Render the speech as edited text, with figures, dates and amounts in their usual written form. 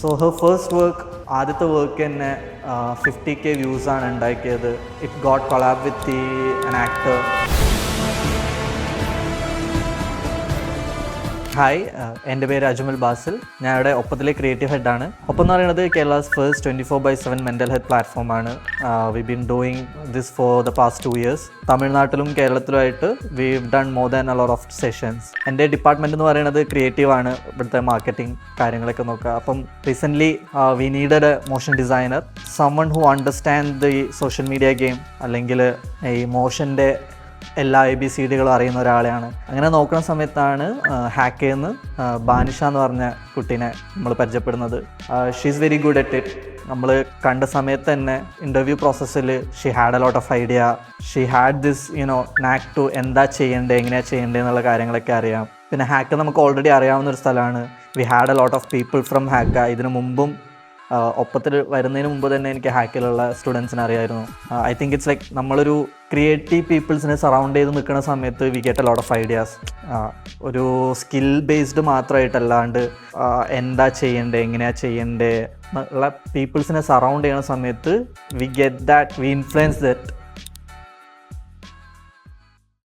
So her first work, ആദ്യത്തെ work തന്നെ 50K വ്യൂസാണ് ഉണ്ടാക്കിയത്. It got collab with an actor. Hi, എൻ്റെ പേര് അജ്മൽ ബാസിൽ. ഞാൻ ഇവിടെ ഒപ്പത്തിലെ ക്രിയേറ്റീവ് ഹെഡാണ്. ഒപ്പം എന്ന് പറയുന്നത് കേരളാസ് ഫസ്റ്റ് 24/7 മെൻ്റൽ ഹെൽത്ത് പ്ലാറ്റ്ഫോമാണ്. We been doing this for the past 2 years. തമിഴ്നാട്ടിലും കേരളത്തിലുമായിട്ട് we've done more than a lot of sessions. എൻ്റെ ഡിപ്പാർട്ട്മെൻറ്റ് എന്ന് പറയുന്നത് ക്രിയേറ്റീവാണ്. ഇവിടുത്തെ മാർക്കറ്റിംഗ് കാര്യങ്ങളൊക്കെ നോക്കുക. അപ്പം recently we needed a motion designer, someone who understand the social media game, അല്ലെങ്കിൽ ഈ മോഷൻ്റെ എല്ലാ ABCDകളും അറിയുന്ന ഒരാളെയാണ്. അങ്ങനെ നോക്കുന്ന സമയത്താണ് ഹാക്കേന്ന് ബാനിഷ എന്ന് പറഞ്ഞ കുട്ടീനെ നമ്മൾ പരിചയപ്പെടുന്നത്. She is very good at it. നമ്മൾ കണ്ട സമയത്ത് തന്നെ ഇൻ്റർവ്യൂ പ്രോസസ്സിൽ she had a lot of idea. She had this നാക്ക് ടു എന്താ ചെയ്യേണ്ടത്, എങ്ങനെയാണ് ചെയ്യേണ്ടത് എന്നുള്ള കാര്യങ്ങളൊക്കെ അറിയാം. പിന്നെ ഹാക്ക് നമുക്ക് ഓൾറെഡി അറിയാവുന്നൊരു സ്ഥലമാണ്. We had a lot of people from Hakka. ഇതിനു മുമ്പും ഒപ്പത്തിൽ വരുന്നതിന് മുമ്പ് തന്നെ എനിക്ക് ഹാക്കിലുള്ള സ്റ്റുഡൻസിനെ അറിയായിരുന്നു. ഐ തിങ്ക് ഇറ്റ്സ് ലൈക്ക് നമ്മളൊരു ക്രിയേറ്റീവ് പീപ്പിൾസിനെ സറൗണ്ട് ചെയ്ത് നിൽക്കുന്ന സമയത്ത് we get a lot of ideas. ഒരു സ്കിൽ ബേസ്ഡ് മാത്രമായിട്ടല്ലാണ്ട് എന്താ ചെയ്യേണ്ടത്, എങ്ങനെയാണ് ചെയ്യേണ്ടത് എന്നുള്ള പീപ്പിൾസിനെ സറൗണ്ട് ചെയ്യുന്ന സമയത്ത് we get that, we influence that